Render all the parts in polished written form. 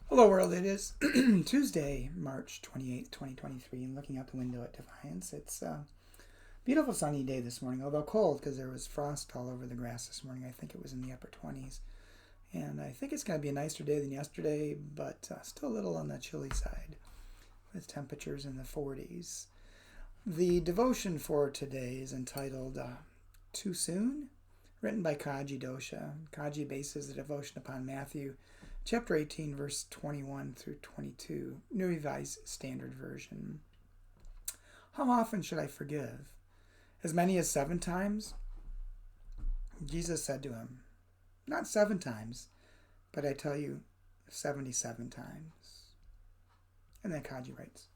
Hello world, it is Tuesday, March 28th, 2023, and looking out the window at Defiance. It's a beautiful sunny day this morning, although cold because there was frost all over the grass this morning. I think it was in the upper 20s, and I think it's going to be a nicer day than yesterday, but still a little on the chilly side with temperatures in the 40s. The devotion for today is entitled Too Soon, written by Kaji Dosha. Kaji bases the devotion upon Matthew Chapter 18, verse 21 through 22, New Revised Standard Version. How often should I forgive? As many as 7 times? Jesus said to him, not 7 times, but I tell you, 77 times. And then Kaji writes,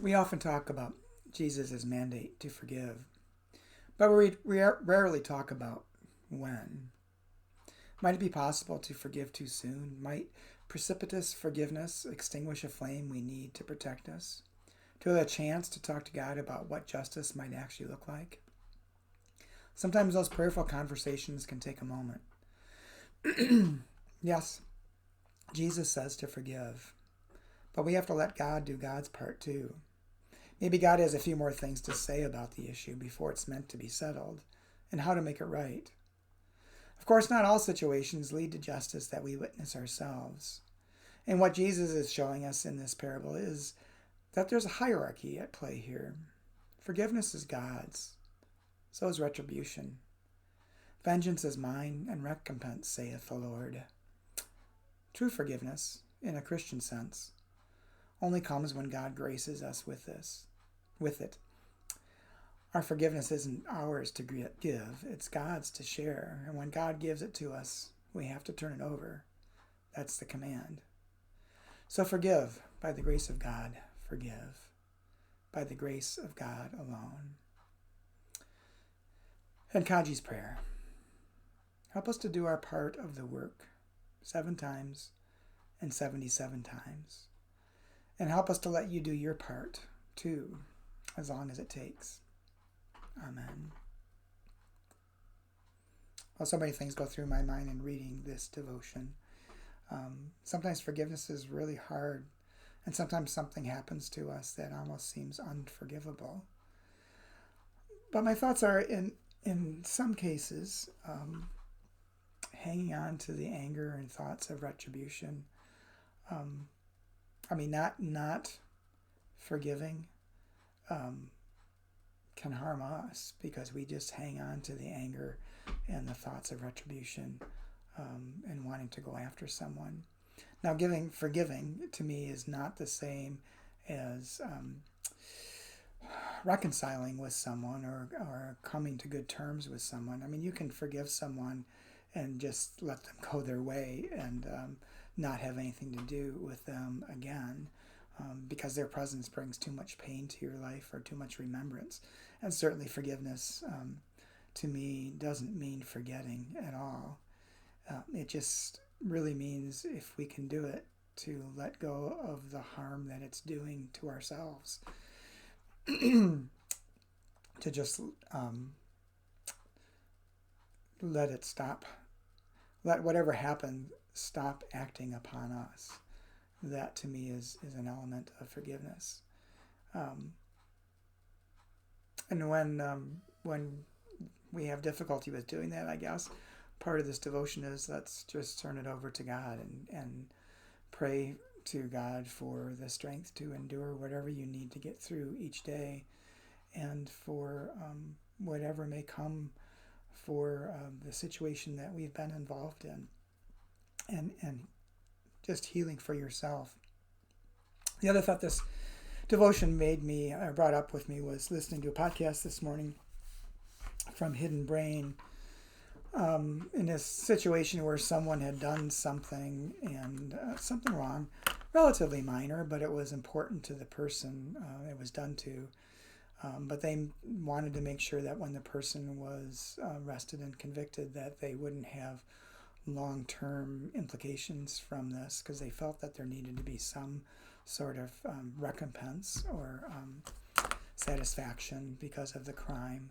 we often talk about Jesus' mandate to forgive, but we rarely talk about when. Might it be possible to forgive too soon? Might precipitous forgiveness extinguish a flame we need to protect us? To have a chance to talk to God about what justice might actually look like? Sometimes those prayerful conversations can take a moment. Yes, Jesus says to forgive, but we have to let God do God's part too. Maybe God has a few more things to say about the issue before it's meant to be settled, and how to make it right. Of course, not all situations lead to justice that we witness ourselves. And what Jesus is showing us in this parable is that there's a hierarchy at play here. Forgiveness is God's. So is retribution. Vengeance is mine, and recompense, saith the Lord. True forgiveness, in a Christian sense, only comes when God graces us with it. Our forgiveness isn't ours to give, it's God's to share. And when God gives it to us, we have to turn it over. That's the command. So forgive, by the grace of God, forgive. By the grace of God alone. And Kaji's prayer. Help us to do our part of the work 7 times and 77 times. And help us to let you do your part, too, as long as it takes. Amen. Well, so many things go through my mind in reading this devotion. Sometimes forgiveness is really hard, and sometimes something happens to us that almost seems unforgivable. But my thoughts are, in some cases, hanging on to the anger and thoughts of retribution. Not forgiving can harm us because we just hang on to the anger and the thoughts of retribution and wanting to go after someone. Now, forgiving to me is not the same as reconciling with someone or coming to good terms with someone. I mean, you can forgive someone and just let them go their way and not have anything to do with them again because their presence brings too much pain to your life or too much remembrance. And certainly forgiveness, to me, doesn't mean forgetting at all. It just really means, if we can do it, to let go of the harm that it's doing to ourselves. To just let it stop. Let whatever happened stop acting upon us. That to me is an element of forgiveness. And when we have difficulty with doing that, I guess part of this devotion is let's just turn it over to God and pray to God for the strength to endure whatever you need to get through each day, and for whatever may come for the situation that we've been involved in, and just healing for yourself. The other thought this devotion brought up with me was listening to a podcast this morning from Hidden Brain in a situation where someone had done something wrong, relatively minor, but it was important to the person it was done to. But they wanted to make sure that when the person was arrested and convicted, that they wouldn't have long-term implications from this, because they felt that there needed to be some sort of recompense or satisfaction because of the crime.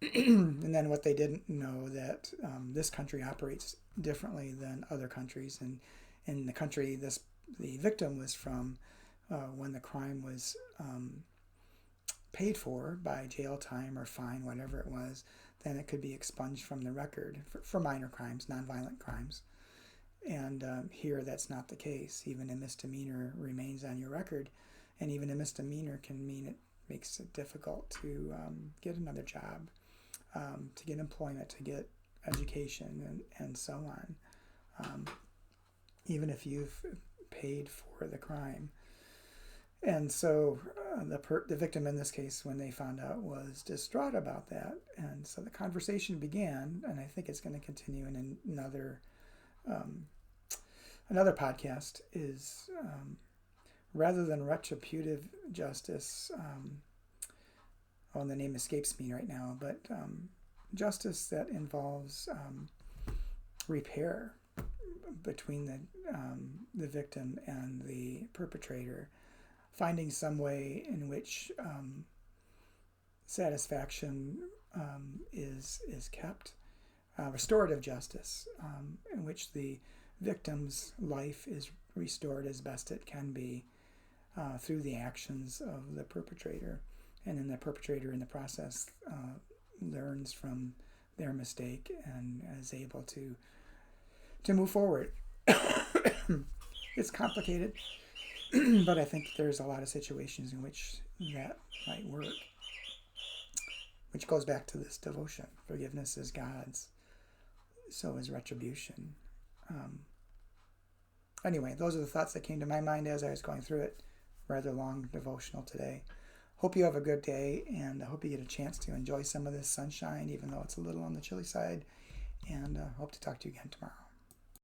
And then what they didn't know, that this country operates differently than other countries. And in the country the victim was from, when the crime was paid for by jail time or fine, whatever it was, then it could be expunged from the record for minor crimes, nonviolent crimes. And here that's not the case. Even a misdemeanor remains on your record, and even a misdemeanor can mean it makes it difficult to get another job, to get employment, to get education, and so on, even if you've paid for the crime. And so the victim in this case, when they found out, was distraught about that. And so the conversation began, and I think it's going to continue in another podcast, is rather than retributive justice, the name escapes me right now, but justice that involves repair between the victim and the perpetrator, finding some way in which satisfaction is kept, restorative justice, in which the victim's life is restored as best it can be through the actions of the perpetrator, and then the perpetrator in the process learns from their mistake and is able to move forward. It's complicated, but I think there's a lot of situations in which that might work, which goes back to this devotion. Forgiveness is God's, so is retribution. Anyway, those are the thoughts that came to my mind as I was going through it. Rather long devotional today. Hope you have a good day, and I hope you get a chance to enjoy some of this sunshine, even though it's a little on the chilly side, and hope to talk to you again tomorrow.